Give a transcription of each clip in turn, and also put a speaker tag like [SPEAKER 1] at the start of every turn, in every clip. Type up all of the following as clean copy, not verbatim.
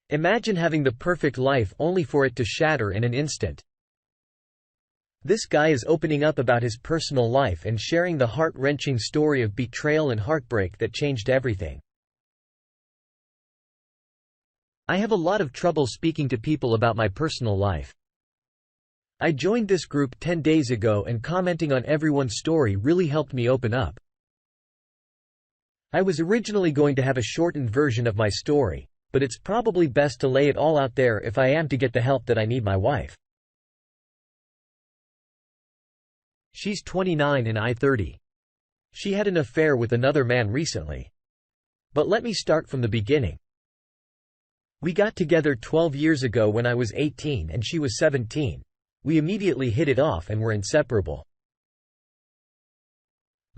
[SPEAKER 1] Imagine having the perfect life only for it to shatter in an instant. This guy is opening up about his personal life and sharing the heart-wrenching story of betrayal and heartbreak that changed everything. I have a lot of trouble speaking to people about my personal life. I joined this group 10 days ago, and commenting on everyone's story really helped me open up. I was originally going to have a shortened version of my story, but it's probably best to lay it all out there if I am to get the help that I need. My wife. She's 29 and I'm 30. She had an affair with another man recently. But let me start from the beginning. We got together 12 years ago when I was 18 and she was 17. We immediately hit it off and were inseparable.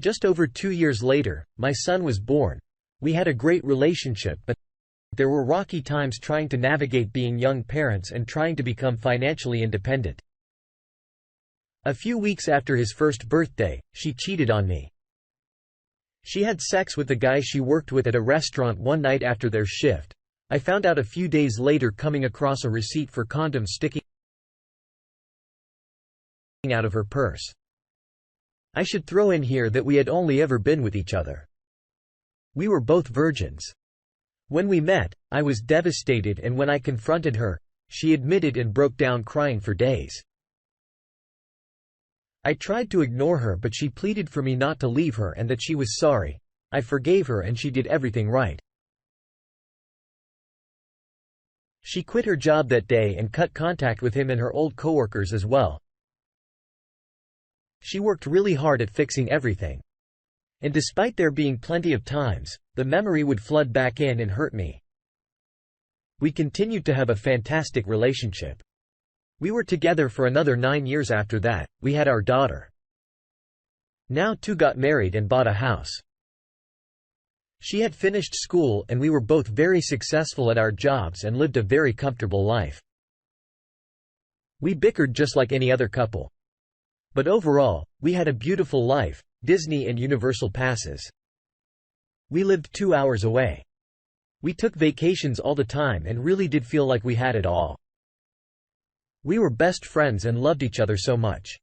[SPEAKER 1] Just over 2 years later, my son was born. We had a great relationship, but there were rocky times trying to navigate being young parents and trying to become financially independent. A few weeks after his first birthday, she cheated on me. She had sex with the guy she worked with at a restaurant one night after their shift. I found out a few days later, coming across a receipt for condoms sticking out of her purse. I should throw in here that we had only ever been with each other. We were both virgins. When we met, I was devastated, and when I confronted her, she admitted and broke down crying for days. I tried to ignore her, but she pleaded for me not to leave her and that she was sorry. I forgave her and she did everything right. She quit her job that day and cut contact with him and her old coworkers as well. She worked really hard at fixing everything. And despite there being plenty of times, the memory would flood back in and hurt me. We continued to have a fantastic relationship. We were together for another 9 years after that. We had our daughter. Now too, got married and bought a house. She had finished school and we were both very successful at our jobs and lived a very comfortable life. We bickered just like any other couple. But overall, we had a beautiful life, Disney and Universal passes. We lived 2 hours away. We took vacations all the time and really did feel like we had it all. We were best friends and loved each other so much.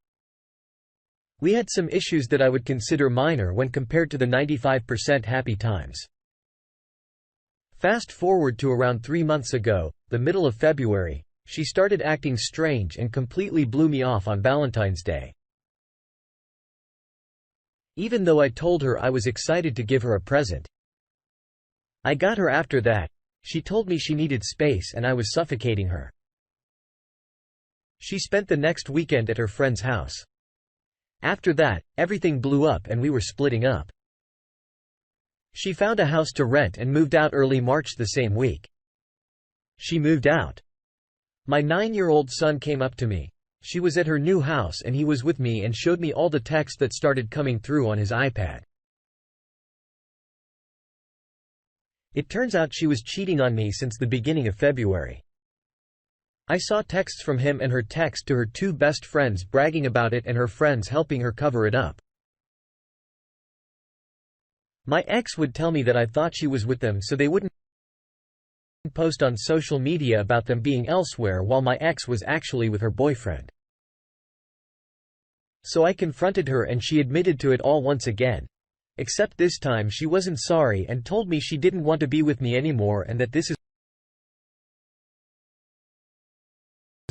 [SPEAKER 1] We had some issues that I would consider minor when compared to the 95% happy times. Fast forward to around 3 months ago, the middle of February, she started acting strange and completely blew me off on Valentine's Day. Even though I told her I was excited to give her a present. I got her after that. She told me she needed space and I was suffocating her. She spent the next weekend at her friend's house. After that, everything blew up and we were splitting up. She found a house to rent and moved out early March the same week. She moved out. My 9-year-old son came up to me. She was at her new house and he was with me and showed me all the text that started coming through on his iPad. It turns out she was cheating on me since the beginning of February. I saw texts from him and her text to her 2 best friends bragging about it and her friends helping her cover it up. My ex would tell me that I thought she was with them so they wouldn't post on social media about them being elsewhere, while my ex was actually with her boyfriend. So I confronted her and she admitted to it all once again. Except this time she wasn't sorry and told me she didn't want to be with me anymore and that this is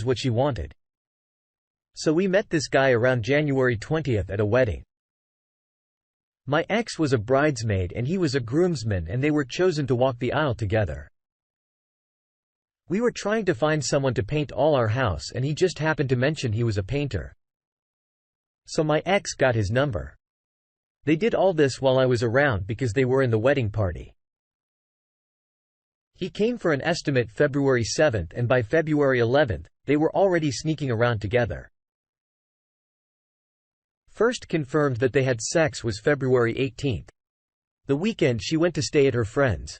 [SPEAKER 1] what she wanted. So we met this guy around January 20th at a wedding. My ex was a bridesmaid and he was a groomsman and they were chosen to walk the aisle together. We were trying to find someone to paint all our house and he just happened to mention he was a painter. So my ex got his number. They did all this while I was around because they were in the wedding party. He came for an estimate February 7th and by February 11th, they were already sneaking around together. First confirmed that they had sex was February 18th. The weekend she went to stay at her friend's.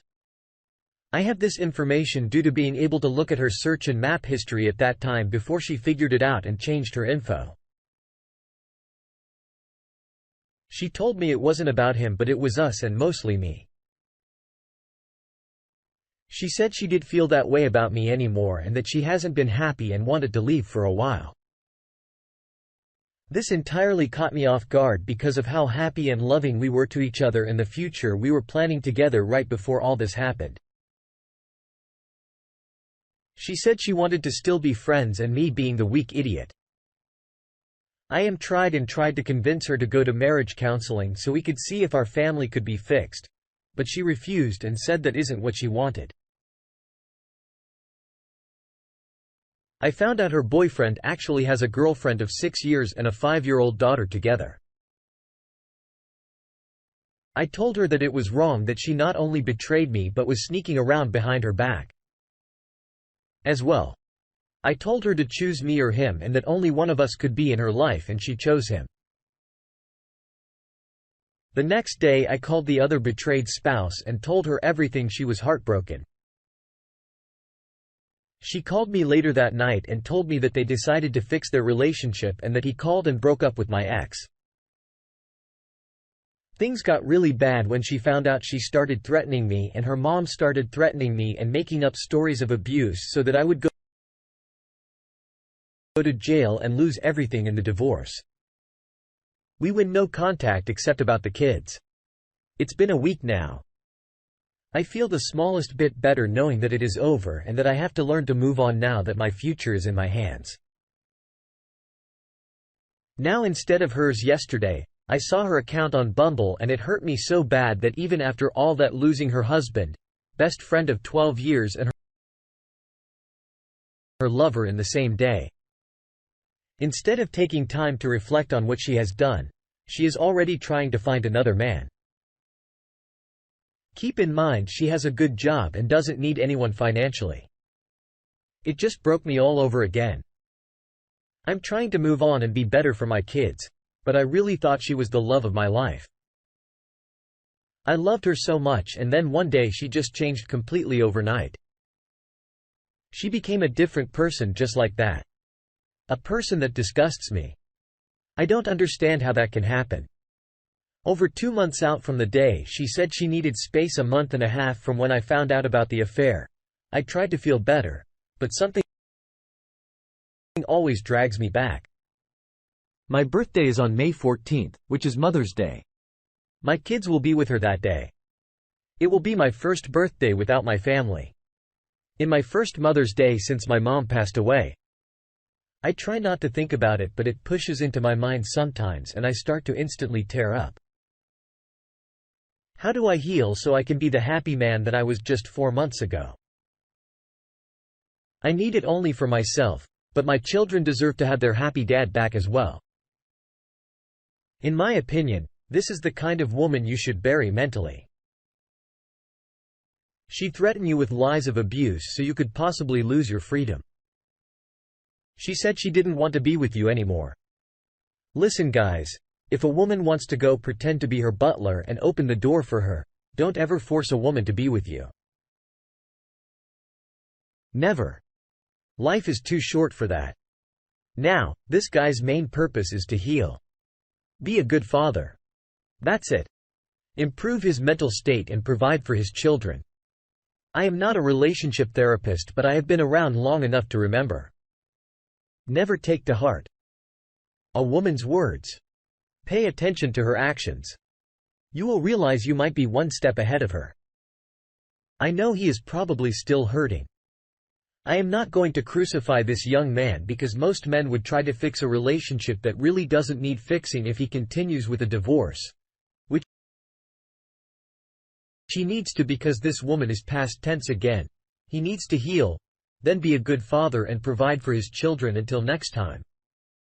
[SPEAKER 1] I have this information due to being able to look at her search and map history at that time before she figured it out and changed her info. She told me it wasn't about him but it was us and mostly me. She said she did feel that way about me anymore and that she hasn't been happy and wanted to leave for a while. This entirely caught me off guard because of how happy and loving we were to each other and the future we were planning together right before all this happened. She said she wanted to still be friends, and me being the weak idiot, I tried to convince her to go to marriage counseling so we could see if our family could be fixed, but she refused and said that isn't what she wanted. I found out her boyfriend actually has a girlfriend of 6 years and a 5-year-old daughter together. I told her that it was wrong that she not only betrayed me but was sneaking around behind her back as well. I told her to choose me or him and that only one of us could be in her life, and she chose him. The next day I called the other betrayed spouse and told her everything. She was heartbroken. She called me later that night and told me that they decided to fix their relationship and that he called and broke up with my ex. Things got really bad when she found out. She started threatening me, and her mom started threatening me and making up stories of abuse so that I would go to jail and lose everything in the divorce. We win no contact except about the kids. It's been a week now. I feel the smallest bit better knowing that it is over and that I have to learn to move on now that my future is in my hands. Now instead of hers yesterday, I saw her account on Bumble and it hurt me so bad that even after all that, losing her husband, best friend of 12 years, and her lover in the same day. Instead of taking time to reflect on what she has done, she is already trying to find another man. Keep in mind she has a good job and doesn't need anyone financially. It just broke me all over again. I'm trying to move on and be better for my kids, but I really thought she was the love of my life. I loved her so much, and then one day she just changed completely overnight. She became a different person just like that. A person that disgusts me. I don't understand how that can happen. Over 2 months out from the day she said she needed space, a month and a half from when I found out about the affair, I tried to feel better, but something always drags me back. My birthday is on May 14th, which is Mother's Day. My kids will be with her that day. It will be my first birthday without my family. In my first Mother's Day since my mom passed away. I try not to think about it, but it pushes into my mind sometimes and I start to instantly tear up. How do I heal so I can be the happy man that I was just 4 months ago? I need it only for myself, but my children deserve to have their happy dad back as well. In my opinion, this is the kind of woman you should bury mentally. She threatened you with lies of abuse so you could possibly lose your freedom. She said she didn't want to be with you anymore. Listen guys, if a woman wants to go pretend to be her butler and open the door for her, don't ever force a woman to be with you. Never. Life is too short for that. Now, this guy's main purpose is to heal. Be a good father. That's it. Improve his mental state and provide for his children. I am not a relationship therapist, but I have been around long enough to remember. Never take to heart a woman's words. Pay attention to her actions. You will realize you might be one step ahead of her. I know he is probably still hurting. I am not going to crucify this young man because most men would try to fix a relationship that really doesn't need fixing if he continues with a divorce, which he needs to, because this woman is past tense again. He needs to heal, then be a good father and provide for his children. Until next time.